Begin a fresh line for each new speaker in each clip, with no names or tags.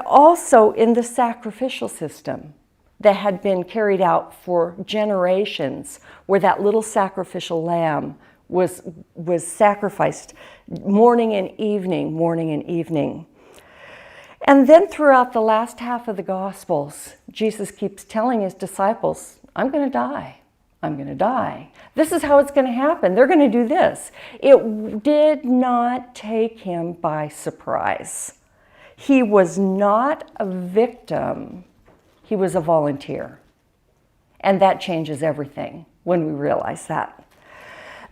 also in the sacrificial system that had been carried out for generations, where that little sacrificial lamb was sacrificed morning and evening, morning and evening. And then throughout the last half of the Gospels, Jesus keeps telling his disciples, I'm going to die. I'm going to die. This is how it's going to happen. They're going to do this. It did not take him by surprise. He was not a victim. He was a volunteer. And that changes everything when we realize that.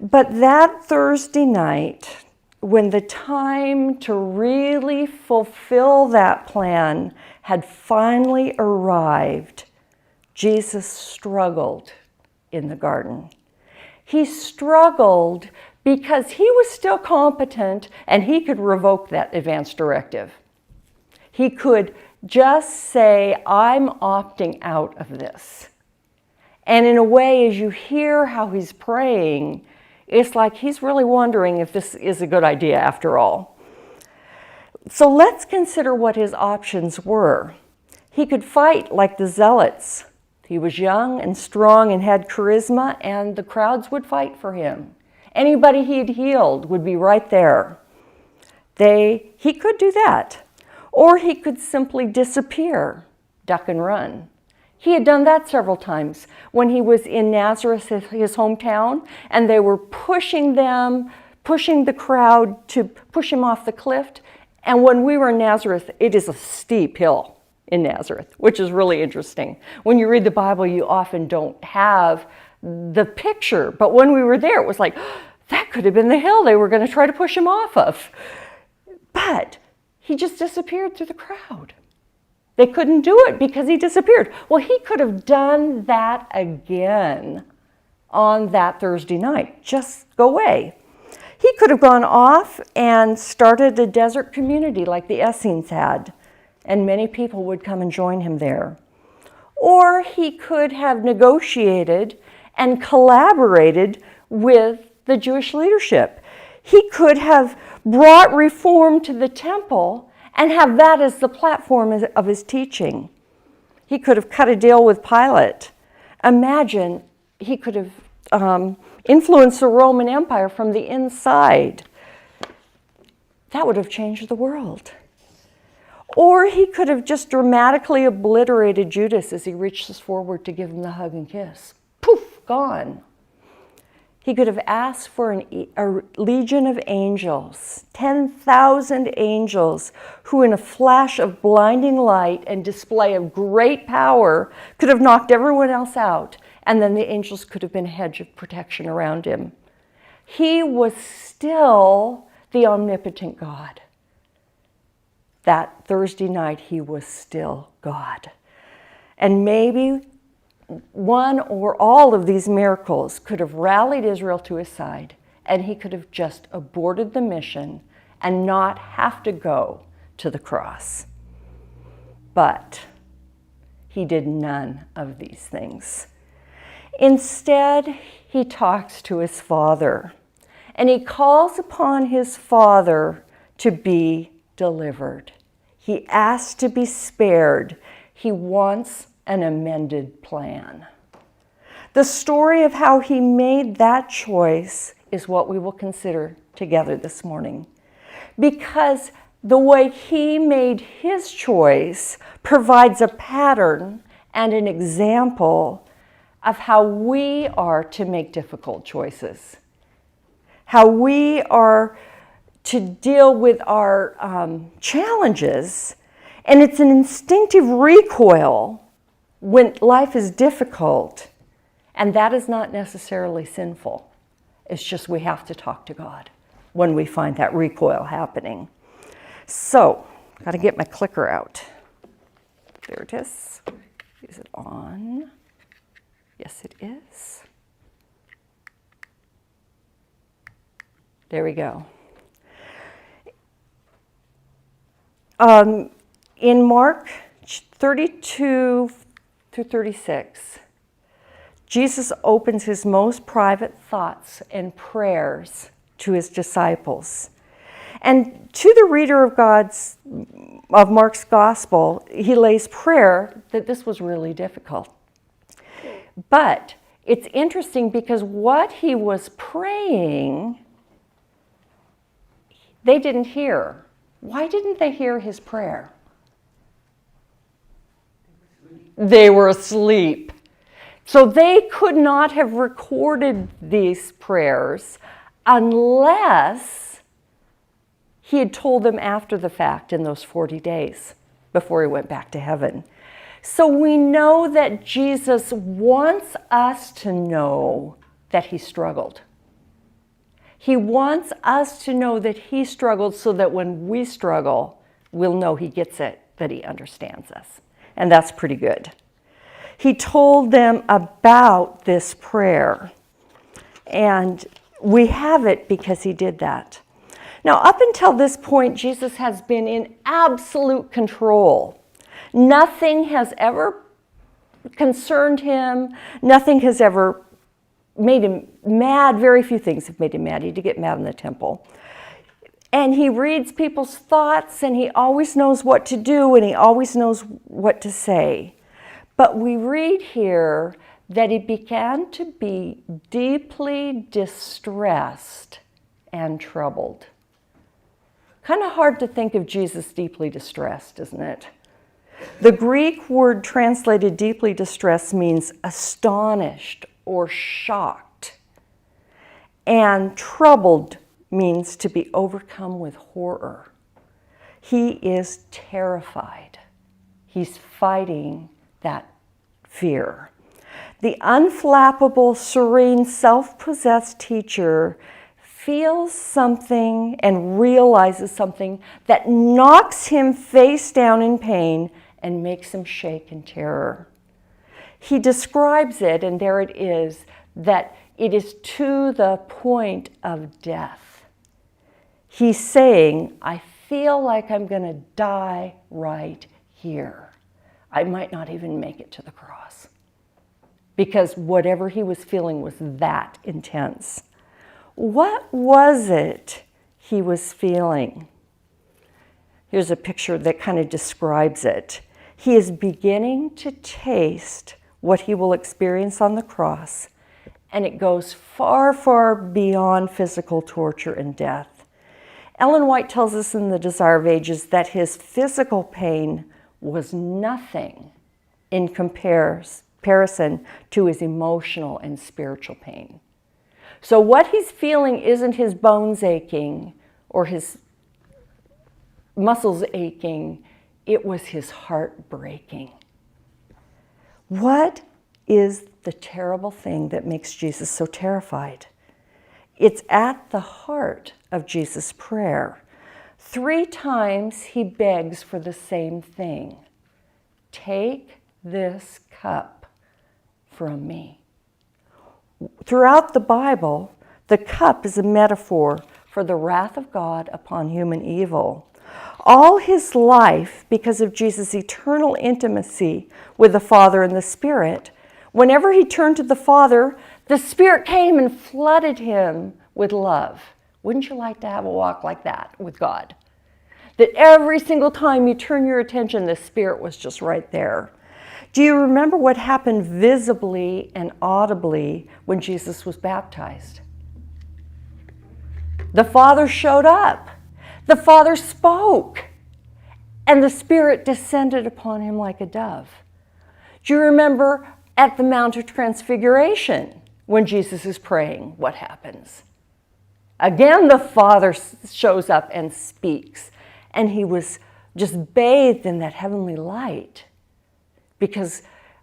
But that Thursday night, when the time to really fulfill that plan had finally arrived, Jesus struggled in the garden. He struggled because he was still competent and he could revoke that advance directive. He could just say, I'm opting out of this. And in a way, as you hear how he's praying, it's like he's really wondering if this is a good idea after all. So let's consider what his options were. He could fight like the zealots. He was young and strong and had charisma, and the crowds would fight for him. Anybody he'd healed would be right there. He could do that. Or he could simply disappear, duck and run. He had done that several times when he was in Nazareth, his hometown, and they were pushing the crowd to push him off the cliff. And when we were in Nazareth, it is a steep hill in Nazareth, which is really interesting. When you read the Bible, you often don't have the picture. But when we were there, it was like, that could have been the hill they were going to try to push him off of. But he just disappeared through the crowd. They couldn't do it because he disappeared. Well, he could have done that again on that Thursday night. Just go away. He could have gone off and started a desert community like the Essenes had, and many people would come and join him there. Or he could have negotiated and collaborated with the Jewish leadership. He could have brought reform to the temple and have that as the platform of his teaching. He could have cut a deal with Pilate. Imagine he could have influenced the Roman Empire from the inside. That would have changed the world. Or he could have just dramatically obliterated Judas as he reaches forward to give him the hug and kiss. Poof, gone. He could have asked for a legion of angels, 10,000 angels, who in a flash of blinding light and display of great power could have knocked everyone else out, and then the angels could have been a hedge of protection around him. He was still the omnipotent God. That Thursday night, he was still God. And maybe one or all of these miracles could have rallied Israel to his side, and he could have just aborted the mission and not have to go to the cross. But he did none of these things. Instead, he talks to his Father, and he calls upon his Father to be delivered. He asks to be spared. He wants an amended plan. The story of how he made that choice is what we will consider together this morning. Because the way he made his choice provides a pattern and an example of how we are to make difficult choices, how we are to deal with our challenges, and it's an instinctive recoil when life is difficult, and that is not necessarily sinful. It's just we have to talk to God when we find that recoil happening. So, got to get my clicker out. There it is. Is it on? Yes, it is. There we go. In Mark 32 through 36, Jesus opens his most private thoughts and prayers to his disciples. And to the reader of Mark's gospel, he lays prayer that this was really difficult. But it's interesting because what he was praying, they didn't hear. Why didn't they hear his prayer? They were asleep. So they could not have recorded these prayers unless he had told them after the fact in those 40 days before he went back to heaven. So we know that Jesus wants us to know that he struggled. He wants us to know that he struggled so that when we struggle, we'll know he gets it, that he understands us. And that's pretty good. He told them about this prayer, and we have it because he did that. Now, up until this point, Jesus has been in absolute control. Nothing has ever concerned him. Nothing has ever made him mad. Very few things have made him mad. He did get mad in the temple. And he reads people's thoughts, and he always knows what to do, and he always knows what to say. But we read here that he began to be deeply distressed and troubled. Kind of hard to think of Jesus deeply distressed, isn't it? The Greek word translated deeply distressed means astonished or shocked. And troubled means to be overcome with horror. He is terrified. He's fighting that fear. The unflappable, serene, self-possessed teacher feels something and realizes something that knocks him face down in pain and makes him shake in terror. He describes it, and there it is, that it is to the point of death. He's saying, I feel like I'm going to die right here. I might not even make it to the cross. Because whatever he was feeling was that intense. What was it he was feeling? Here's a picture that kind of describes it. He is beginning to taste what he will experience on the cross, and it goes far, far beyond physical torture and death. Ellen White tells us in The Desire of Ages that his physical pain was nothing in comparison to his emotional and spiritual pain. So what he's feeling isn't his bones aching or his muscles aching, it was his heart breaking. What is the terrible thing that makes Jesus so terrified? It's at the heart of Jesus' prayer. 3 times he begs for the same thing. Take this cup from me. Throughout the Bible, the cup is a metaphor for the wrath of God upon human evil. All his life, because of Jesus' eternal intimacy with the Father and the Spirit, whenever he turned to the Father, the Spirit came and flooded him with love. Wouldn't you like to have a walk like that with God? That every single time you turn your attention, the Spirit was just right there. Do you remember what happened visibly and audibly when Jesus was baptized? The Father showed up. The Father spoke, and the Spirit descended upon him like a dove. Do you remember at the Mount of Transfiguration when Jesus is praying, what happens? Again, the Father shows up and speaks, and he was just bathed in that heavenly light. Because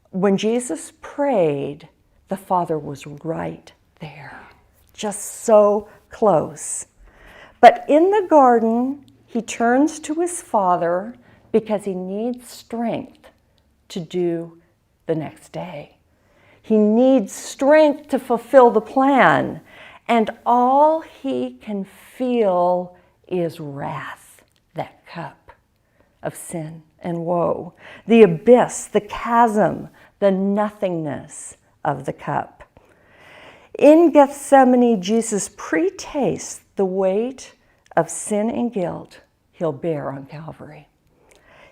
when Jesus prayed, the Father was right there, just so close. But in the garden, he turns to his Father because he needs strength to do the next day. He needs strength to fulfill the plan. And all he can feel is wrath, that cup of sin and woe, the abyss, the chasm, the nothingness of the cup. In Gethsemane, Jesus pre-tastes the weight of sin and guilt he'll bear on Calvary.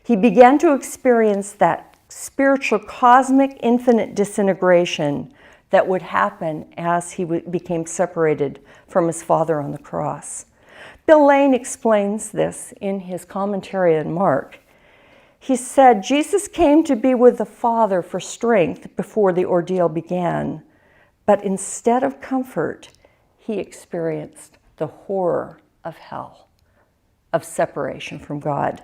He began to experience that spiritual, cosmic, infinite disintegration that would happen as he became separated from his Father on the cross. Bill Lane explains this in his commentary on Mark. He said, Jesus came to be with the Father for strength before the ordeal began, but instead of comfort, he experienced the horror of hell, of separation from God.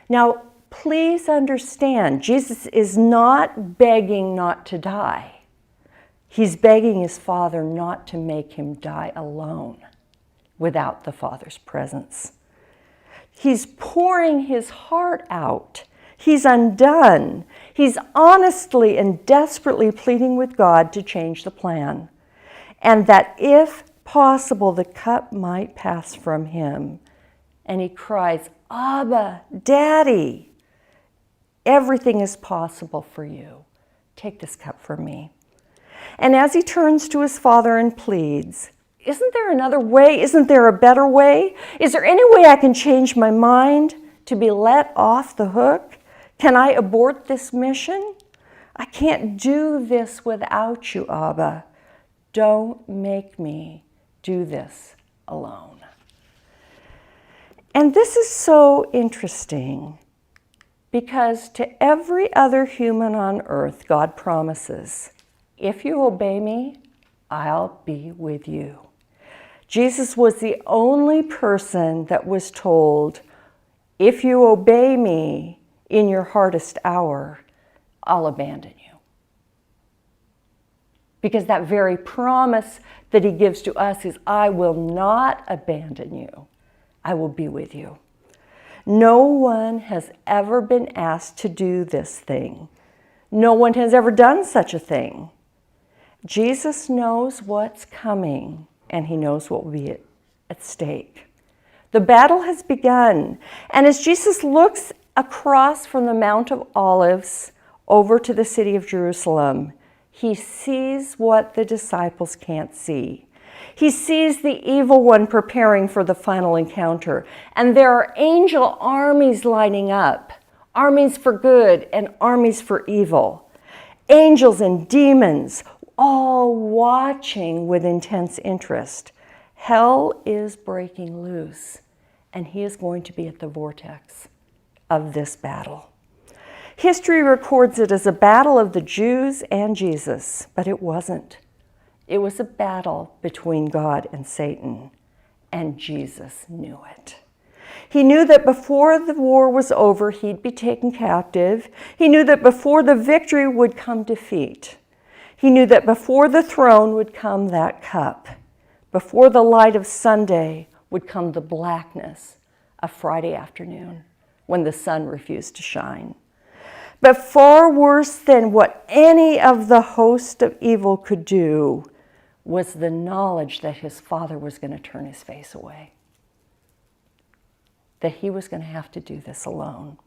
Now, please understand, Jesus is not begging not to die. He's begging his Father not to make him die alone without the Father's presence. He's pouring his heart out. He's undone. He's honestly and desperately pleading with God to change the plan, and that if possible, the cup might pass from him. And he cries, Abba, Daddy, everything is possible for you. Take this cup from me. And as he turns to his Father and pleads, isn't there another way? Isn't there a better way? Is there any way I can change my mind to be let off the hook? Can I abort this mission? I can't do this without you, Abba. Don't make me do this alone. And this is so interesting because to every other human on earth, God promises, if you obey me, I'll be with you. Jesus was the only person that was told, if you obey me in your hardest hour, I'll abandon you. Because that very promise that he gives to us is, I will not abandon you. I will be with you. No one has ever been asked to do this thing. No one has ever done such a thing. Jesus knows what's coming, and he knows what will be at stake. The battle has begun, and as Jesus looks across from the Mount of Olives over to the city of Jerusalem, he sees what the disciples can't see. He sees the evil one preparing for the final encounter, and there are angel armies lining up, armies for good and armies for evil, angels and demons, all watching with intense interest. Hell is breaking loose, and he is going to be at the vortex of this battle. History records it as a battle of the Jews and Jesus, but it wasn't. It was a battle between God and Satan, and Jesus knew it. He knew that before the war was over, he'd be taken captive. He knew that before the victory would come defeat. He knew that before the throne would come that cup. Before the light of Sunday would come the blackness of Friday afternoon when the sun refused to shine. But far worse than what any of the host of evil could do was the knowledge that his Father was going to turn his face away, that he was going to have to do this alone.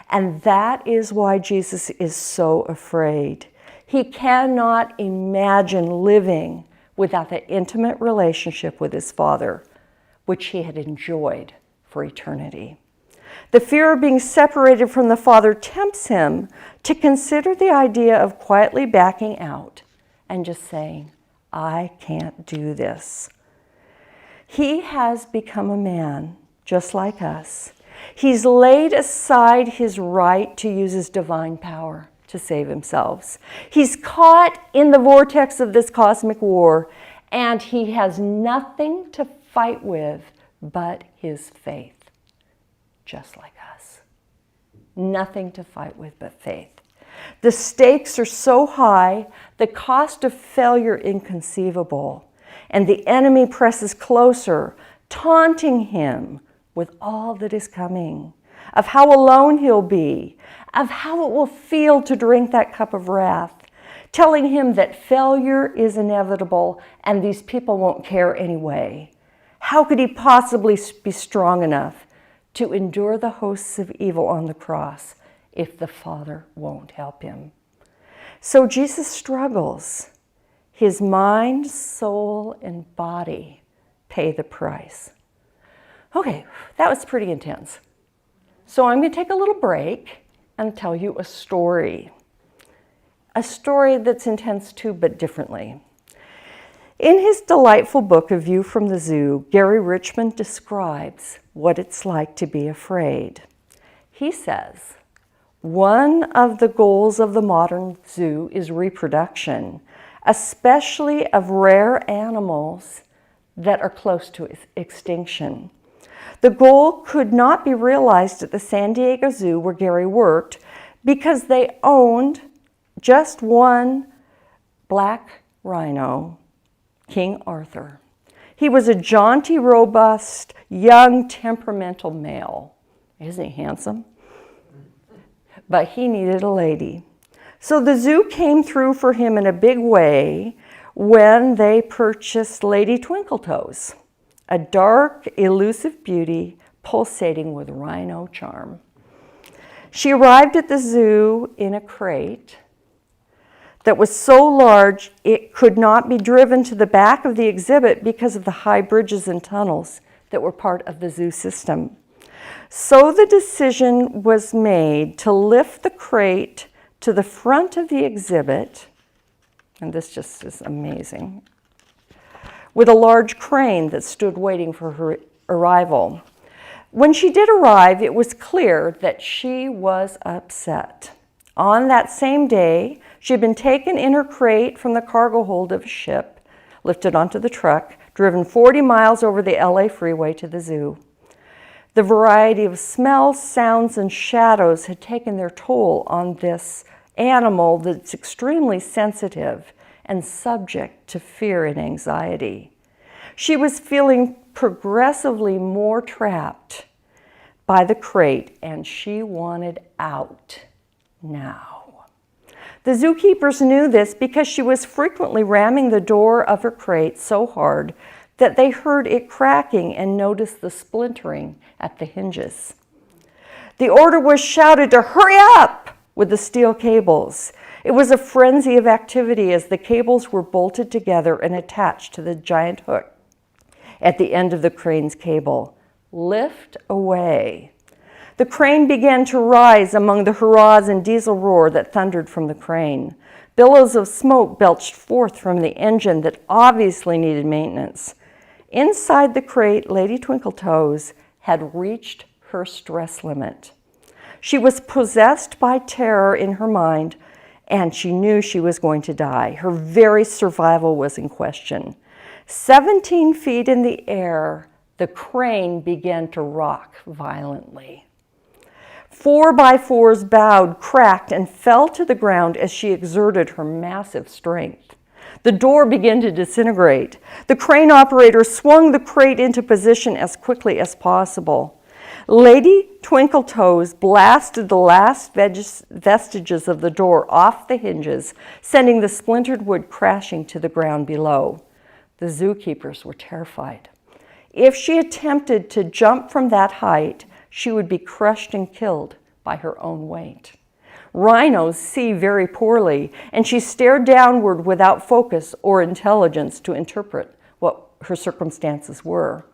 And that is why Jesus is so afraid. He cannot imagine living without that intimate relationship with his Father, which he had enjoyed for eternity. The fear of being separated from the Father tempts him to consider the idea of quietly backing out and just saying, I can't do this. He has become a man just like us. He's laid aside his right to use his divine power to save himself. He's caught in the vortex of this cosmic war, and he has nothing to fight with but his faith, just like us. Nothing to fight with but faith. The stakes are so high, the cost of failure inconceivable, and the enemy presses closer, taunting him with all that is coming, of how alone he'll be, of how it will feel to drink that cup of wrath, telling him that failure is inevitable and these people won't care anyway. How could he possibly be strong enough to endure the hosts of evil on the cross if the Father won't help him? So Jesus struggles. His mind, soul, and body pay the price. Okay, that was pretty intense. So I'm going to take a little break and tell you a story. A story that's intense too, but differently. In his delightful book, A View from the Zoo, Gary Richmond describes what it's like to be afraid. He says, one of the goals of the modern zoo is reproduction, especially of rare animals that are close to extinction. The goal could not be realized at the San Diego Zoo where Gary worked because they owned just one black rhino, King Arthur. He was a jaunty, robust, young, temperamental male. Isn't he handsome? But he needed a lady. So the zoo came through for him in a big way when they purchased Lady Twinkletoes, a dark, elusive beauty pulsating with rhino charm. She arrived at the zoo in a crate that was so large it could not be driven to the back of the exhibit because of the high bridges and tunnels that were part of the zoo system. So the decision was made to lift the crate to the front of the exhibit, and this just is amazing, with a large crane that stood waiting for her arrival. When she did arrive, it was clear that she was upset. On that same day, she had been taken in her crate from the cargo hold of a ship, lifted onto the truck, driven 40 miles over the LA freeway to the zoo. The variety of smells, sounds, and shadows had taken their toll on this animal that's extremely sensitive and subject to fear and anxiety. She was feeling progressively more trapped by the crate, and she wanted out now. The zookeepers knew this because she was frequently ramming the door of her crate so hard that they heard it cracking and noticed the splintering at the hinges. The order was shouted to hurry up with the steel cables. It was a frenzy of activity as the cables were bolted together and attached to the giant hook at the end of the crane's cable. Lift away. The crane began to rise among the hurrahs and diesel roar that thundered from the crane. Billows of smoke belched forth from the engine that obviously needed maintenance. Inside the crate, Lady Twinkletoes had reached her stress limit. She was possessed by terror in her mind, and she knew she was going to die. Her very survival was in question. 17 feet in the air, the crane began to rock violently. 4x4s bowed, cracked, and fell to the ground as she exerted her massive strength. The door began to disintegrate. The crane operator swung the crate into position as quickly as possible. Lady Twinkletoes blasted the last vestiges of the door off the hinges, sending the splintered wood crashing to the ground below. The zookeepers were terrified. If she attempted to jump from that height, she would be crushed and killed by her own weight. Rhinos see very poorly, and she stared downward without focus or intelligence to interpret what her circumstances were.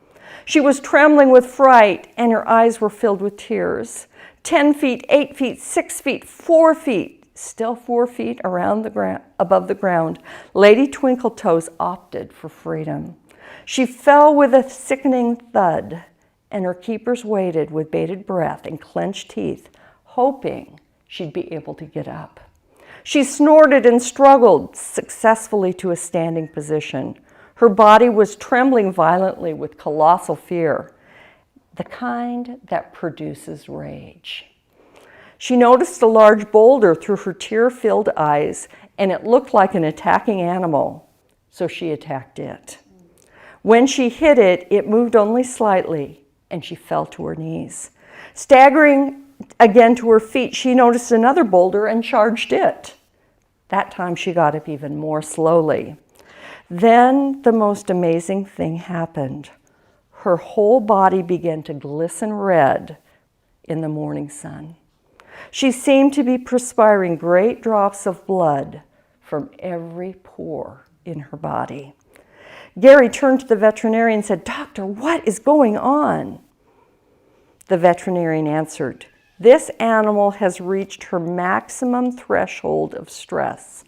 She was trembling with fright, and her eyes were filled with tears. 10 feet, 8 feet, 6 feet, 4 feet, still 4 feet above the ground, Lady Twinkletoes opted for freedom. She fell with a sickening thud, and her keepers waited with bated breath and clenched teeth, hoping she'd be able to get up. She snorted and struggled successfully to a standing position. Her body was trembling violently with colossal fear, the kind that produces rage. She noticed a large boulder through her tear-filled eyes, and it looked like an attacking animal, so she attacked it. When she hit it, it moved only slightly, and she fell to her knees. Staggering again to her feet, she noticed another boulder and charged it. That time she got up even more slowly. Then the most amazing thing happened. Her whole body began to glisten red in the morning sun. She seemed to be perspiring great drops of blood from every pore in her body. Gary turned to the veterinarian and said, "Doctor, what is going on?" The veterinarian answered, "This animal has reached her maximum threshold of stress.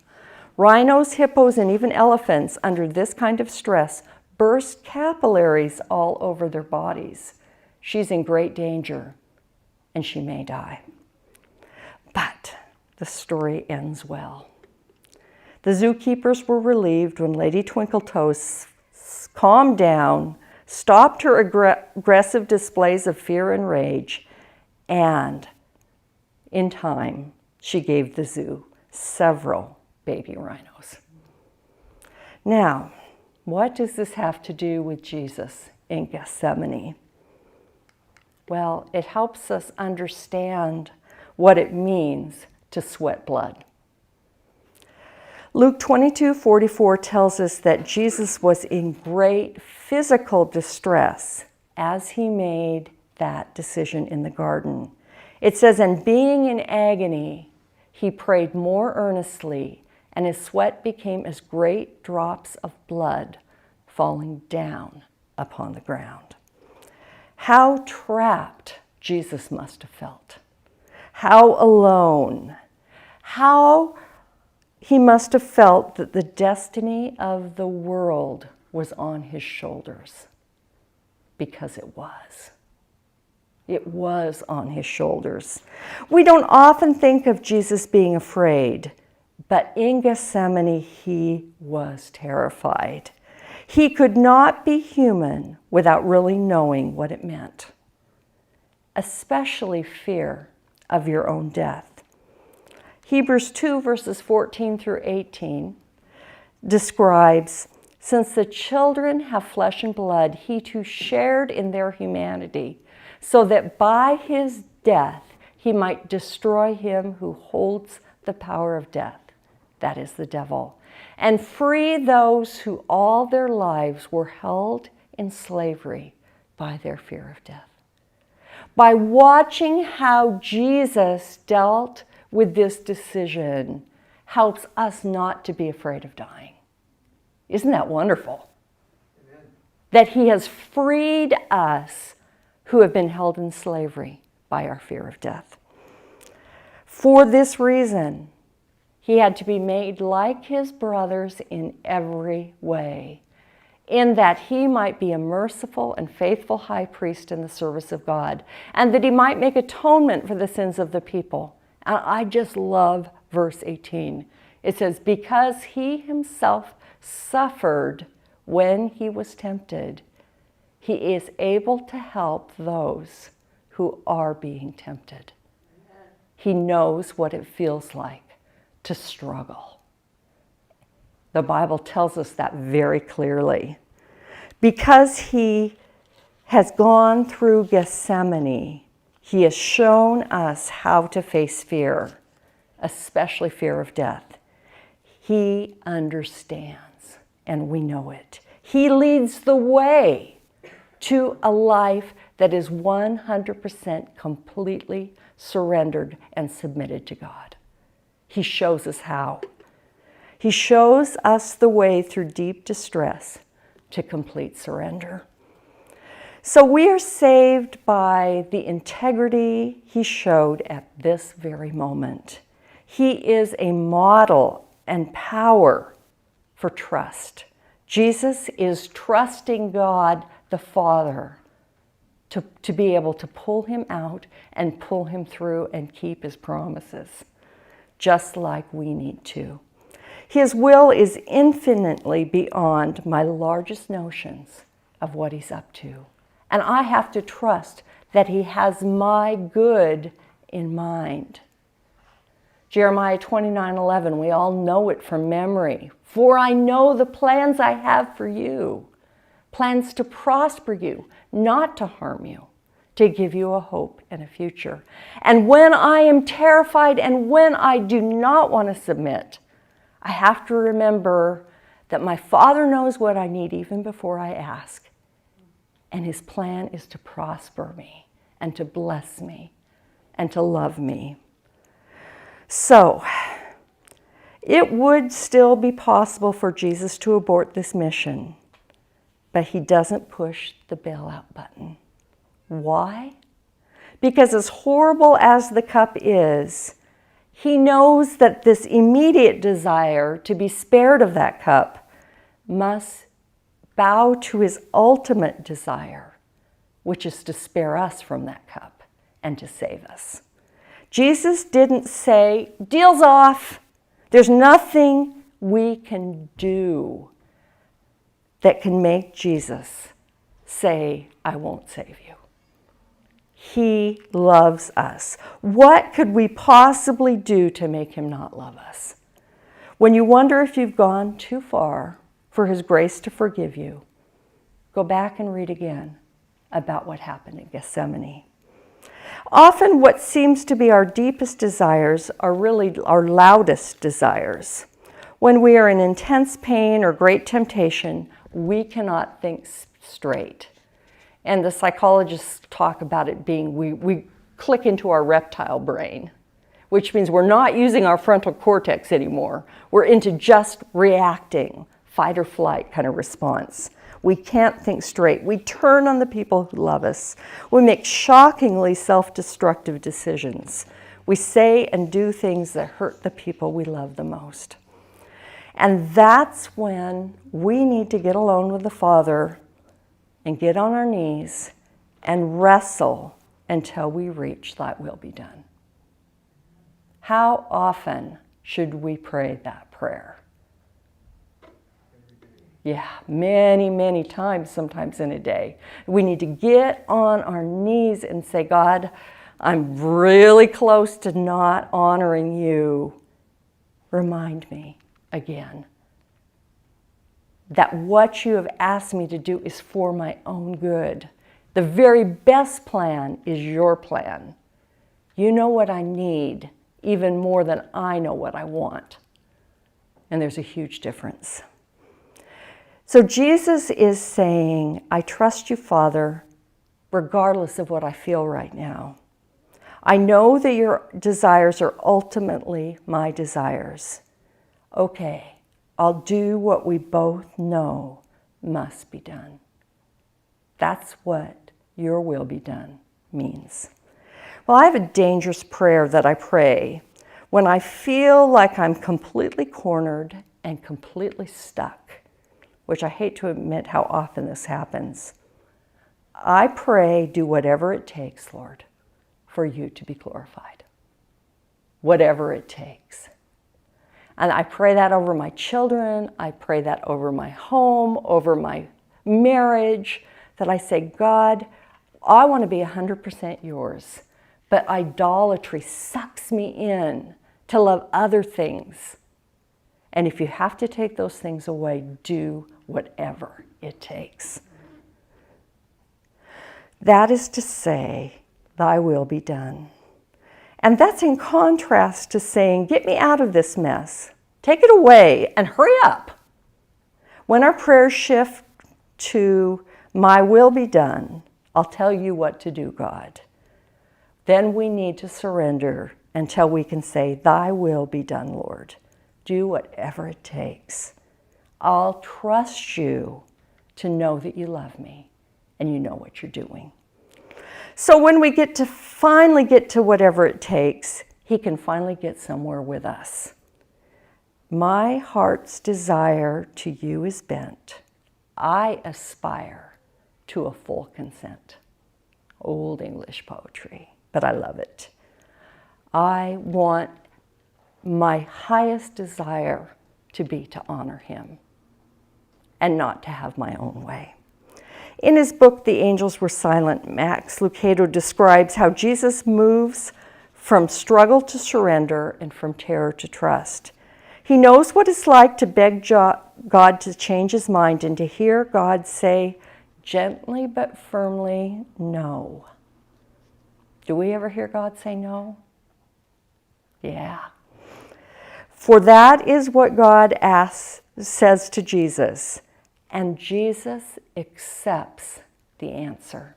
Rhinos, hippos, and even elephants under this kind of stress burst capillaries all over their bodies. She's in great danger, and she may die." But the story ends well. The zookeepers were relieved when Lady Twinkletoes calmed down, stopped her aggressive displays of fear and rage, and in time, she gave the zoo several baby rhinos. Now, what does this have to do with Jesus in Gethsemane? Well, it helps us understand what it means to sweat blood. Luke 22:44 tells us that Jesus was in great physical distress as he made that decision in the garden. It says, "And being in agony, he prayed more earnestly, and his sweat became as great drops of blood falling down upon the ground." How trapped Jesus must have felt. How alone. How he must have felt that the destiny of the world was on his shoulders. Because it was. It was on his shoulders. We don't often think of Jesus being afraid, but in Gethsemane, he was terrified. He could not be human without really knowing what it meant, especially fear of your own death. Hebrews 2 verses 14 through 18 describes, "Since the children have flesh and blood, he too shared in their humanity, so that by his death he might destroy him who holds the power of death," that is the devil, "and free those who all their lives were held in slavery by their fear of death." By watching how Jesus dealt with this decision helps us not to be afraid of dying. Isn't that wonderful? Amen. That he has freed us who have been held in slavery by our fear of death. For this reason, he had to be made like his brothers in every way, in that he might be a merciful and faithful high priest in the service of God, and that he might make atonement for the sins of the people. And I just love verse 18. It says, "Because he himself suffered when he was tempted, he is able to help those who are being tempted." Amen. He knows what it feels like to struggle. The Bible tells us that very clearly. Because he has gone through Gethsemane, he has shown us how to face fear, especially fear of death. He understands, and we know it. He leads the way to a life that is 100% completely surrendered and submitted to God. He shows us how. He shows us the way through deep distress to complete surrender. So we are saved by the integrity he showed at this very moment. He is a model and power for trust. Jesus is trusting God the Father to be able to pull him out and pull him through and keep his promises, just like we need to. His will is infinitely beyond my largest notions of what he's up to. And I have to trust that he has my good in mind. Jeremiah 29:11, we all know it from memory. "For I know the plans I have for you, plans to prosper you, not to harm you, to give you a hope and a future." And when I am terrified and when I do not want to submit, I have to remember that my Father knows what I need even before I ask. And his plan is to prosper me and to bless me and to love me. So, it would still be possible for Jesus to abort this mission, but he doesn't push the bailout button. Why? Because as horrible as the cup is, he knows that this immediate desire to be spared of that cup must bow to his ultimate desire, which is to spare us from that cup and to save us. Jesus didn't say, deal's off. There's nothing we can do that can make Jesus say, I won't save you. He loves us. What could we possibly do to make him not love us? When you wonder if you've gone too far for his grace to forgive you, go back and read again about what happened in Gethsemane. Often what seems to be our deepest desires are really our loudest desires. When we are in intense pain or great temptation, we cannot think straight. And the psychologists talk about it being we click into our reptile brain, which means we're not using our frontal cortex anymore. We're into just reacting, fight or flight kind of response. We can't think straight. We turn on the people who love us. We make shockingly self-destructive decisions. We say and do things that hurt the people we love the most. And that's when we need to get alone with the Father and get on our knees and wrestle until we reach thy will be done. How often should we pray that prayer? Yeah, many, many times, sometimes in a day. We need to get on our knees and say, God, I'm really close to not honoring you. Remind me again that what you have asked me to do is for my own good. The very best plan is your plan. You know what I need even more than I know what I want. And there's a huge difference. So Jesus is saying, I trust you, Father, regardless of what I feel right now. I know that your desires are ultimately my desires. Okay, I'll do what we both know must be done. That's what your will be done means. Well, I have a dangerous prayer that I pray when I feel like I'm completely cornered and completely stuck, which I hate to admit how often this happens. I pray, do whatever it takes, Lord, for you to be glorified. Whatever it takes. And I pray that over my children. I pray that over my home, over my marriage, that I say, God, I want to be 100% yours, but idolatry sucks me in to love other things. And if you have to take those things away, do whatever it takes. That is to say, thy will be done. And that's in contrast to saying, get me out of this mess. Take it away and hurry up. When our prayers shift to, my will be done, I'll tell you what to do, God. Then we need to surrender until we can say, thy will be done, Lord. Do whatever it takes. I'll trust you to know that you love me and you know what you're doing. So when we finally get to whatever it takes, he can finally get somewhere with us. My heart's desire to you is bent. I aspire to a full consent. Old English poetry, but I love it. I want my highest desire to be to honor him and not to have my own way. In his book, The Angels Were Silent, Max Lucado describes how Jesus moves from struggle to surrender and from terror to trust. He knows what it's like to beg God to change his mind and to hear God say, gently but firmly, no. Do we ever hear God say no? Yeah. For that is what God says to Jesus. And Jesus accepts the answer.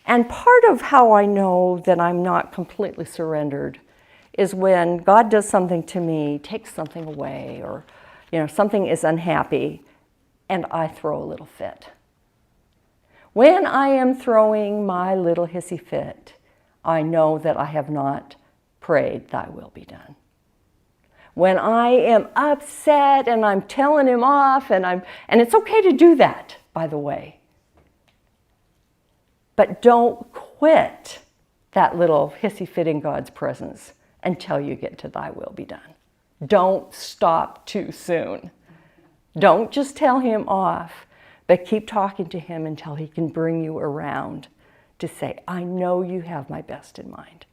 And part of how I know that I'm not completely surrendered is when God does something to me, takes something away, or something is unhappy, and I throw a little fit. When I am throwing my little hissy fit, I know that I have not prayed, thy will be done. When I am upset and I'm telling him off, and it's okay to do that, by the way. But don't quit that little hissy fit in God's presence until you get to thy will be done. Don't stop too soon. Don't just tell him off, but keep talking to him until he can bring you around to say, I know you have my best in mind.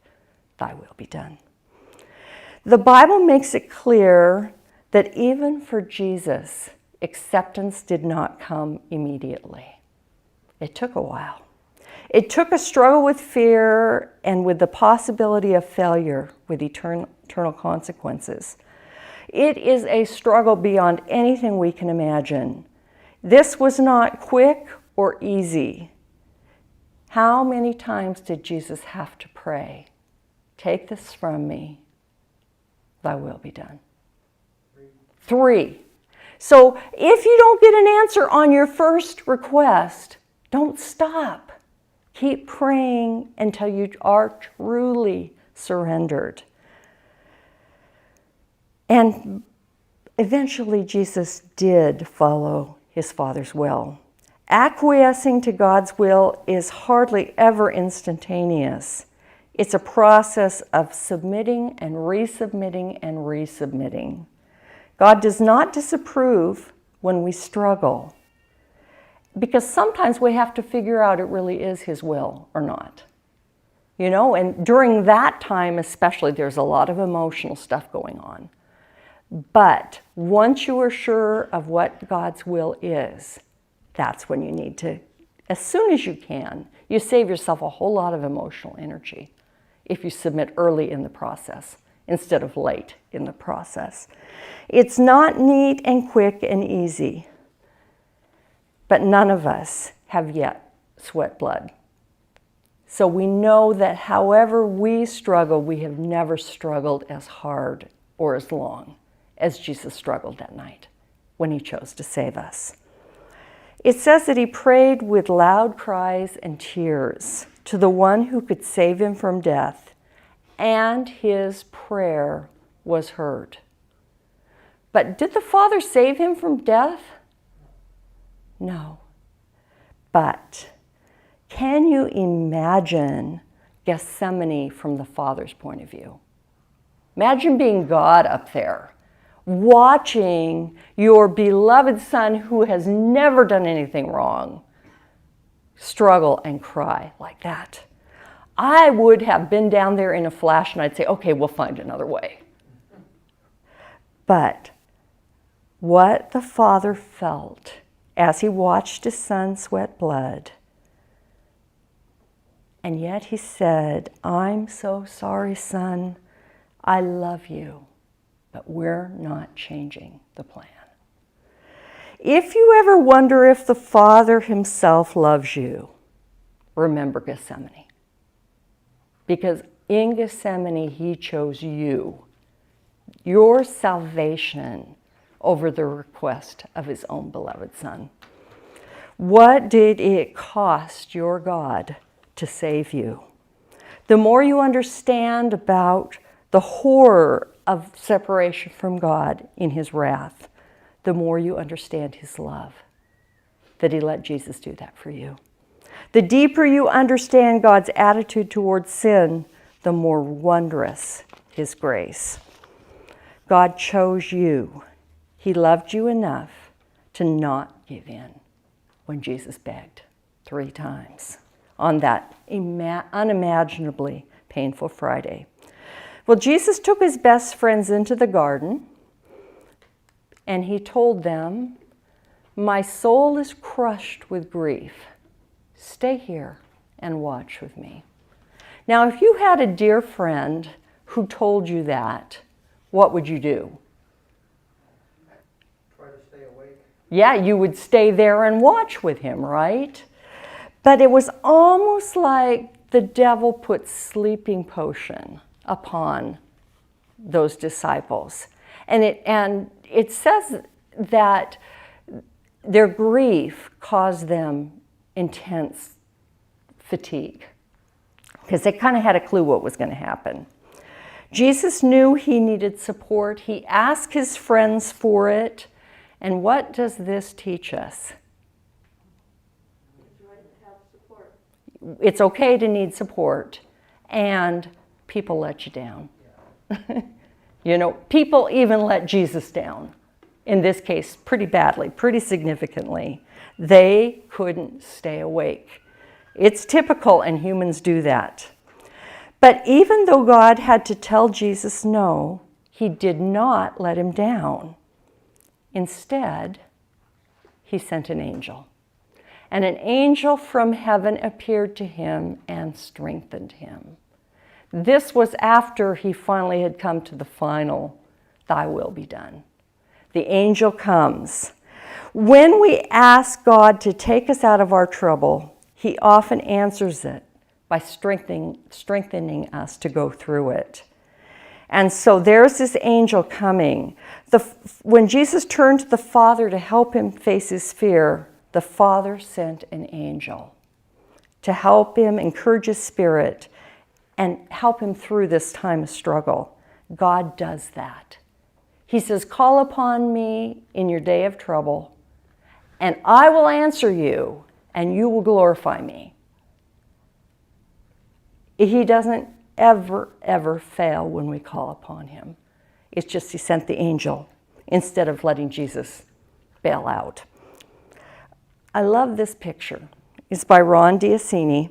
Thy will be done. The Bible makes it clear that even for Jesus, acceptance did not come immediately. It took a while. It took a struggle with fear and with the possibility of failure with eternal consequences. It is a struggle beyond anything we can imagine. This was not quick or easy. How many times did Jesus have to pray, take this from me, thy will be done? 3. So if you don't get an answer on your first request, don't stop. Keep praying until you are truly surrendered. And eventually Jesus did follow his Father's will. Acquiescing to God's will is hardly ever instantaneous. It's a process of submitting and resubmitting and resubmitting. God does not disapprove when we struggle, because sometimes we have to figure out it really is his will or not. You know, and during that time especially, there's a lot of emotional stuff going on. But once you are sure of what God's will is, that's when you need to, as soon as you can, you save yourself a whole lot of emotional energy if you submit early in the process instead of late in the process. It's not neat and quick and easy, but none of us have yet sweat blood. So we know that however we struggle, we have never struggled as hard or as long as Jesus struggled that night when he chose to save us. It says that he prayed with loud cries and tears to the one who could save him from death, and his prayer was heard. But did the Father save him from death? No. But can you imagine Gethsemane from the Father's point of view? Imagine being God up there, watching your beloved Son, who has never done anything wrong, struggle and cry like that. I would have been down there in a flash and I'd say, okay, we'll find another way. But what the Father felt as he watched his Son sweat blood, and yet he said, I'm so sorry, Son. I love you. But we're not changing the plan. If you ever wonder if the Father himself loves you, remember Gethsemane. Because in Gethsemane, he chose you, your salvation, over the request of his own beloved Son. What did it cost your God to save you? The more you understand about the horror of separation from God in his wrath, the more you understand his love, that he let Jesus do that for you. The deeper you understand God's attitude towards sin, the more wondrous his grace. God chose you. He loved you enough to not give in when Jesus begged 3 times on that unimaginably painful Friday. Well, Jesus took his best friends into the garden, and he told them, my soul is crushed with grief. Stay here and watch with me. Now, if you had a dear friend who told you that, what would you do?
Try to stay awake.
Yeah, you would stay there and watch with him, right? But it was almost like the devil put sleeping potion upon those disciples. And it says that their grief caused them intense fatigue. because they kind of had a clue what was going to happen. Jesus knew he needed support. He asked his friends for it. And what does this teach us?
It's right to have support.
It's okay to need support, and people let you down. You know, people even let Jesus down. In this case, pretty badly, pretty significantly. They couldn't stay awake. It's typical, and humans do that. But even though God had to tell Jesus no, he did not let him down. Instead, he sent an angel. And an angel from heaven appeared to him and strengthened him. This was after he finally had come to the final, "Thy will be done." The angel comes. When we ask God to take us out of our trouble, he often answers it by strengthening us to go through it. And so there's this angel coming. When Jesus turned to the Father to help him face his fear, the Father sent an angel to help him, encourage his spirit, and help him through this time of struggle. God does that. He says, "Call upon me in your day of trouble, and I will answer you, and you will glorify me." He doesn't ever fail when we call upon him. It's just he sent the angel instead of letting Jesus bail out. I love this picture. It's by Ron Diacini.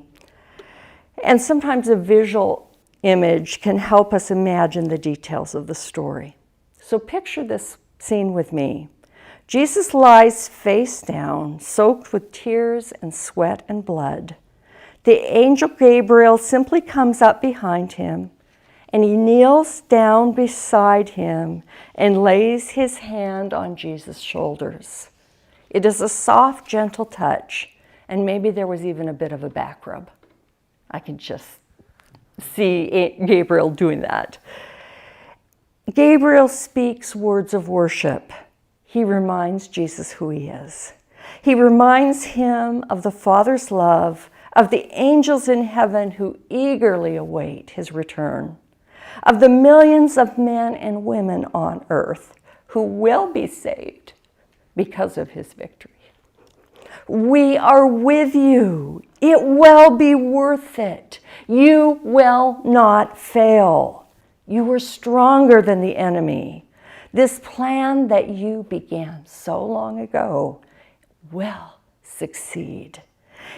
And sometimes a visual image can help us imagine the details of the story. So picture this scene with me. Jesus lies face down, soaked with tears and sweat and blood. The angel Gabriel simply comes up behind him, and he kneels down beside him and lays his hand on Jesus' shoulders. It is a soft, gentle touch, and maybe there was even a bit of a back rub. I can just see Gabriel doing that. Gabriel speaks words of worship. He reminds Jesus who he is. He reminds him of the Father's love, of the angels in heaven who eagerly await his return, of the millions of men and women on earth who will be saved because of his victory. We are with you. It will be worth it. You will not fail. You are stronger than the enemy. This plan that you began so long ago will succeed.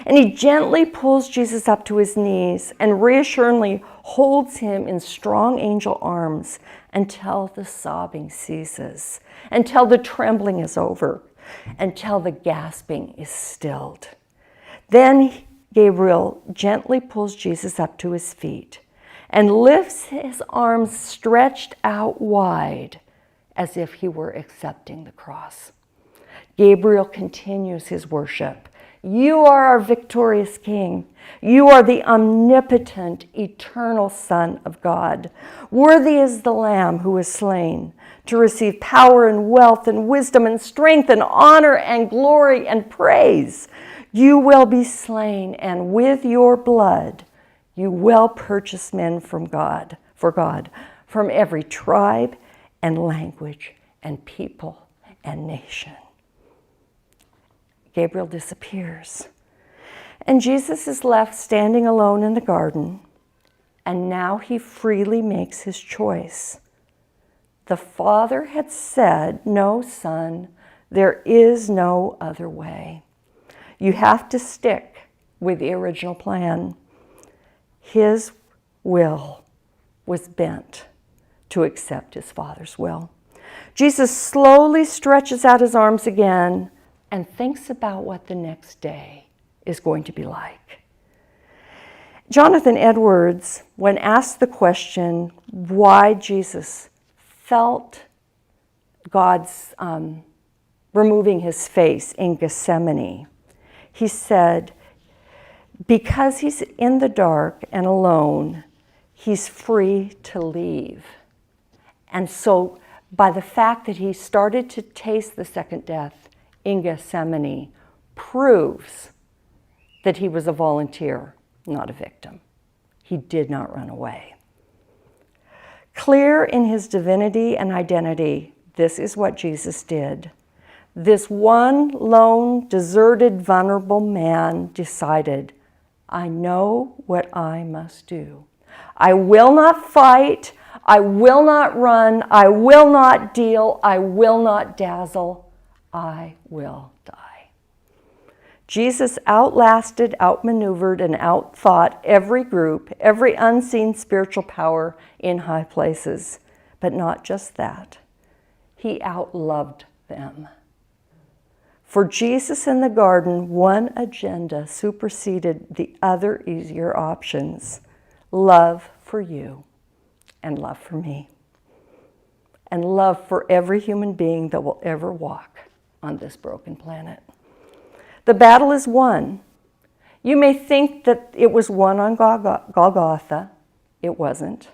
And he gently pulls Jesus up to his knees and reassuringly holds him in strong angel arms until the sobbing ceases, until the trembling is over, until the gasping is stilled. Then Gabriel gently pulls Jesus up to his feet and lifts his arms stretched out wide as if he were accepting the cross. Gabriel continues his worship. You are our victorious King. You are the omnipotent, eternal Son of God. Worthy is the Lamb who was slain to receive power and wealth and wisdom and strength and honor and glory and praise. You will be slain, and with your blood you will purchase men for God, from every tribe and language and people and nation. Gabriel disappears. And Jesus is left standing alone in the garden, and now he freely makes his choice. The Father had said, "No, Son, there is no other way. You have to stick with the original plan." His will was bent to accept his Father's will. Jesus slowly stretches out his arms again and thinks about what the next day is going to be like. Jonathan Edwards, when asked the question why Jesus felt God's removing his face in Gethsemane, he said, because he's in the dark and alone, he's free to leave. And so by the fact that he started to taste the second death in Gethsemane proves that he was a volunteer, not a victim. He did not run away. Clear in his divinity and identity, this is what Jesus did. This one lone, deserted, vulnerable man decided, I know what I must do. I will not fight. I will not run. I will not deal. I will not dazzle. I will die. Jesus outlasted, outmaneuvered, and outthought every group, every unseen spiritual power in high places. But not just that. He outloved them. For Jesus in the garden, one agenda superseded the other easier options. Love for you and love for me. And love for every human being that will ever walk on this broken planet. The battle is won. You may think that it was won on Golgotha. It wasn't.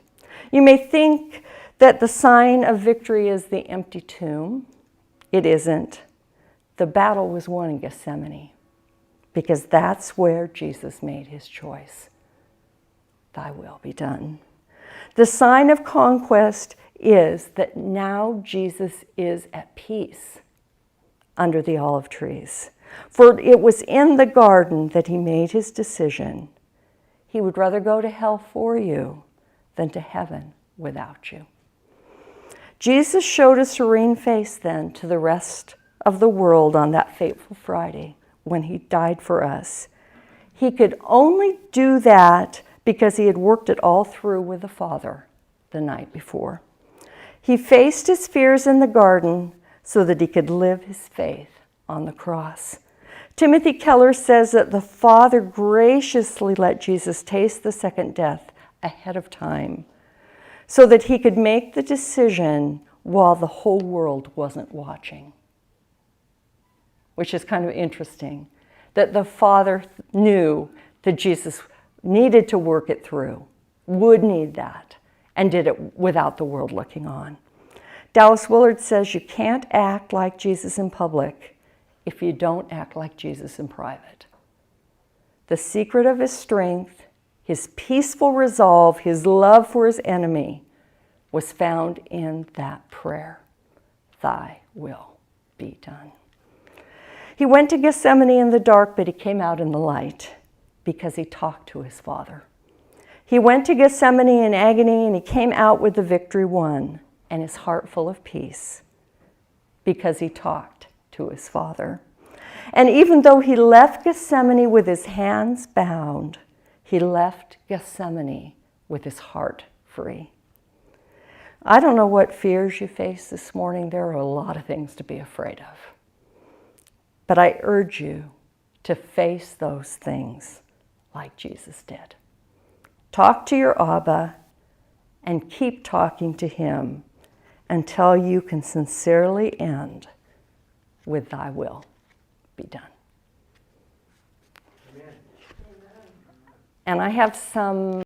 You may think that the sign of victory is the empty tomb. It isn't. The battle was won in Gethsemane because that's where Jesus made his choice. Thy will be done. The sign of conquest is that now Jesus is at peace under the olive trees. For it was in the garden that he made his decision. He would rather go to hell for you than to heaven without you. Jesus showed a serene face then to the rest of the world on that fateful Friday when he died for us. He could only do that because he had worked it all through with the Father the night before. He faced his fears in the garden so that he could live his faith on the cross. Timothy Keller says that the Father graciously let Jesus taste the second death ahead of time so that he could make the decision while the whole world wasn't watching. Which is kind of interesting, that the Father knew that Jesus needed to work it through, would need that, and did it without the world looking on. Dallas Willard says you can't act like Jesus in public if you don't act like Jesus in private. The secret of his strength, his peaceful resolve, his love for his enemy was found in that prayer. Thy will be done. He went to Gethsemane in the dark, but he came out in the light because he talked to his Father. He went to Gethsemane in agony and he came out with the victory won and his heart full of peace because he talked to his Father. And even though he left Gethsemane with his hands bound, he left Gethsemane with his heart free. I don't know what fears you face this morning. There are a lot of things to be afraid of. But I urge you to face those things like Jesus did. Talk to your Abba and keep talking to him until you can sincerely end with thy will be done. Amen. And I have some